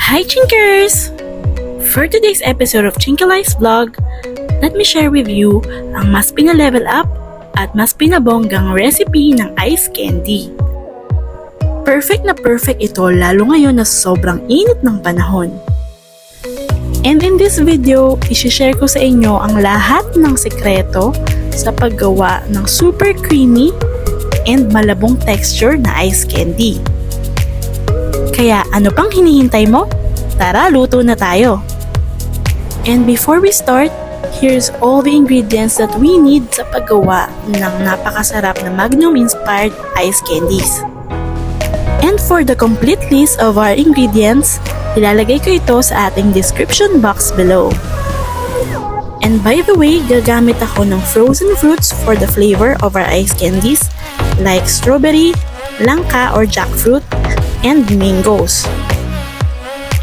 Hi Chinkers! For today's episode of Chinkylized vlog, let me share with you ang mas pina-level up at mas pinabonggang recipe ng ice candy. Perfect na perfect ito lalo ngayon na sobrang init ng panahon. And in this video, isi-share ko sa inyo ang lahat ng sekreto sa paggawa ng super creamy and malabong texture na ice candy. Kaya ano pang hinihintay mo? Tara, luto na tayo! And before we start, here's all the ingredients that we need sa paggawa ng napakasarap na Magnum-inspired ice candies. And for the complete list of our ingredients, ilalagay ko ito sa ating description box below. And by the way, gagamit ako ng frozen fruits for the flavor of our ice candies like strawberry, langka or jackfruit, and mangoes.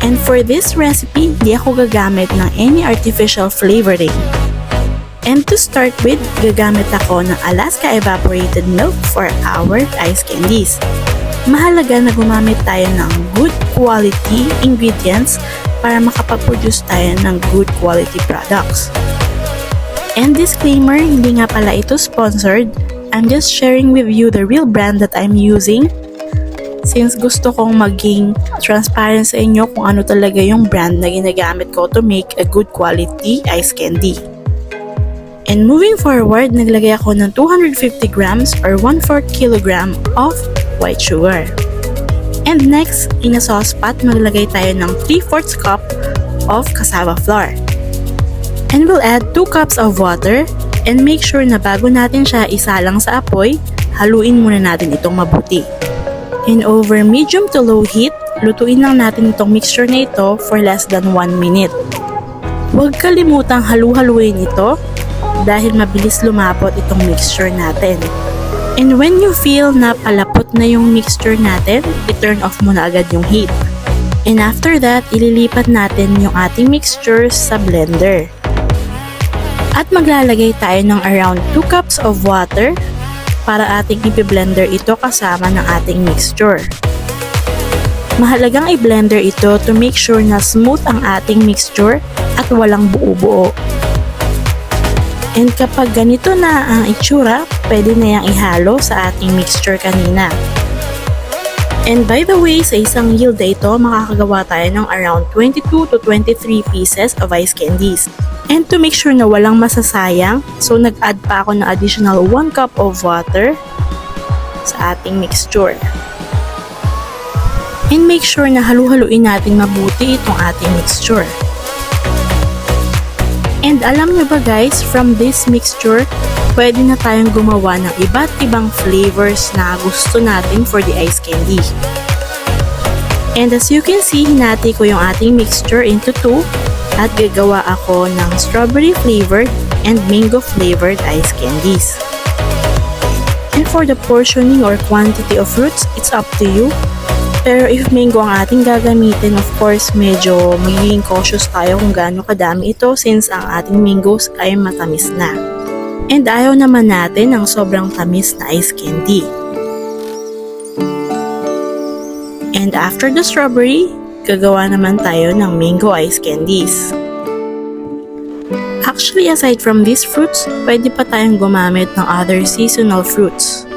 And for this recipe, di ako gagamit ng any artificial flavoring. And to start with, gagamit ako ng Alaska evaporated milk for our ice candies. Mahalaga na gumamit tayo ng good quality ingredients para makapag-produce tayo ng good quality products. And disclaimer, hindi nga pala ito sponsored. I'm just sharing with you the real brand that I'm using since gusto kong maging transparent sa inyo kung ano talaga yung brand na ginagamit ko to make a good quality ice candy. And moving forward, naglagay ako ng 250 grams or 1/4 kilogram of white sugar. And next, in a sauce pot, maglagay tayo ng 3/4 cup of cassava flour. And we'll add 2 cups of water and make sure na bago natin siya isalang sa apoy, haluin muna natin itong mabuti. And over medium to low heat, lutuin lang natin itong mixture na ito for less than 1 minute. Huwag kalimutang halu-haluin ito dahil mabilis lumapot itong mixture natin. And when you feel na palapot na yung mixture natin, i-turn off muna agad yung heat. And after that, ililipat natin yung ating mixture sa blender. At maglalagay tayo ng around 2 cups of water para ating i-blender ito kasama ng ating mixture. Mahalagang i-blender ito to make sure na smooth ang ating mixture at walang buo-buo. And kapag ganito na ang itsura, pwede na yang ihalo sa ating mixture kanina. And by the way, sa isang yield na ito, makakagawa tayo ng around 22 to 23 pieces of ice candies. And to make sure na walang masasayang, so nag-add pa ako ng additional 1 cup of water sa ating mixture. And make sure na halu-haluin natin mabuti itong ating mixture. And alam nyo ba guys, from this mixture, pwede na tayong gumawa ng iba't ibang flavors na gusto natin for the ice candy. And as you can see, hinati ko yung ating mixture into 2 at gagawa ako ng strawberry flavored and mango flavored ice candies. And for the portioning or quantity of fruits, it's up to you. Pero if mango ang ating gagamitin, of course, medyo magiging cautious tayo kung gaano kadami ito since ang ating mangoes ay matamis na. And ayaw naman natin ng sobrang tamis na ice candy. And after the strawberry, gagawa naman tayo ng mango ice candies. Actually, aside from these fruits, pwede pa tayong gumamit ng other seasonal fruits.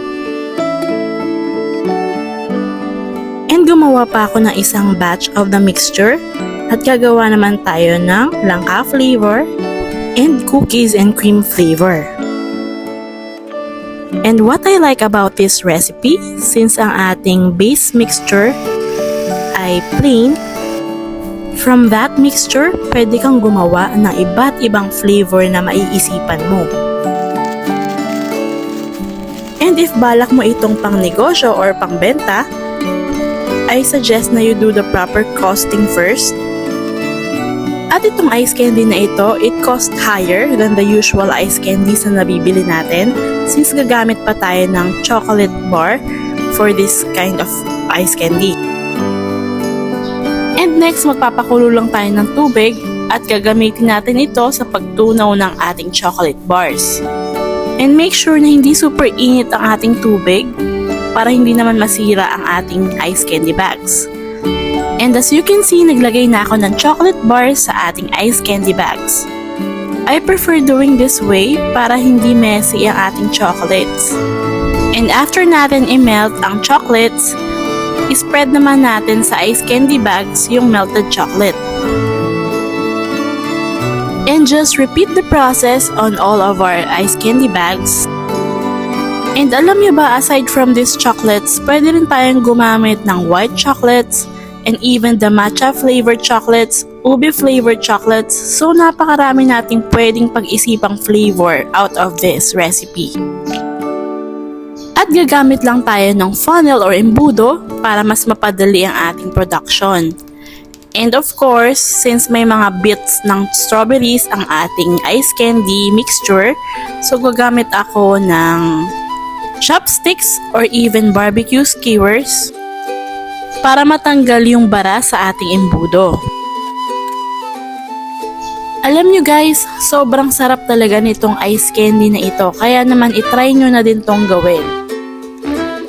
And gumawa pa ako ng isang batch of the mixture at gagawa naman tayo ng langka flavor and cookies and cream flavor. And what I like about this recipe, since ang ating base mixture ay plain, from that mixture, pwede kang gumawa ng iba't ibang flavor na maiisipan mo. And if balak mo itong pang negosyo or pang benta, I suggest na you do the proper costing first. At itong ice candy na ito, it cost higher than the usual ice candies na nabibili natin since gagamit pa tayo ng chocolate bar for this kind of ice candy. And next, magpapakulo lang tayo ng tubig at gagamitin natin ito sa pagtunaw ng ating chocolate bars. And make sure na hindi super init ang ating tubig para hindi naman masira ang ating ice candy bags. And as you can see, naglagay na ako ng chocolate bars sa ating ice candy bags. I prefer doing this way para hindi messy ang ating chocolates. And after natin i-melt ang chocolates, i-spread naman natin sa ice candy bags yung melted chocolate. And just repeat the process on all of our ice candy bags. And alam nyo ba, aside from these chocolates, pwede rin tayong gumamit ng white chocolates and even the matcha flavored chocolates, ube flavored chocolates. So napakarami nating pwedeng pag-isipang flavor out of this recipe. At gagamit lang tayo ng funnel or embudo para mas mapadali ang ating production. And of course, since may mga bits ng strawberries ang ating ice candy mixture, so gagamit ako ng chopsticks or even barbecue skewers para matanggal yung bara sa ating embudo. Alam nyo guys, sobrang sarap talaga nitong ice candy na ito, kaya naman itry nyo na din tong gawin.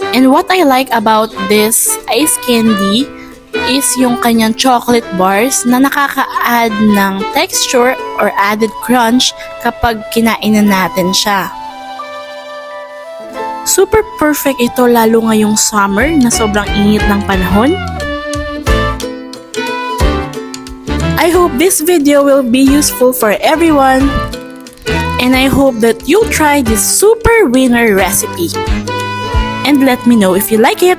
And what I like about this ice candy is yung kanyang chocolate bars na nakaka-add ng texture or added crunch kapag kinainan natin siya. Super perfect ito lalo ngayong summer na sobrang init ng panahon. I hope this video will be useful for everyone. And I hope that you'll try this super winner recipe. And let me know if you like it.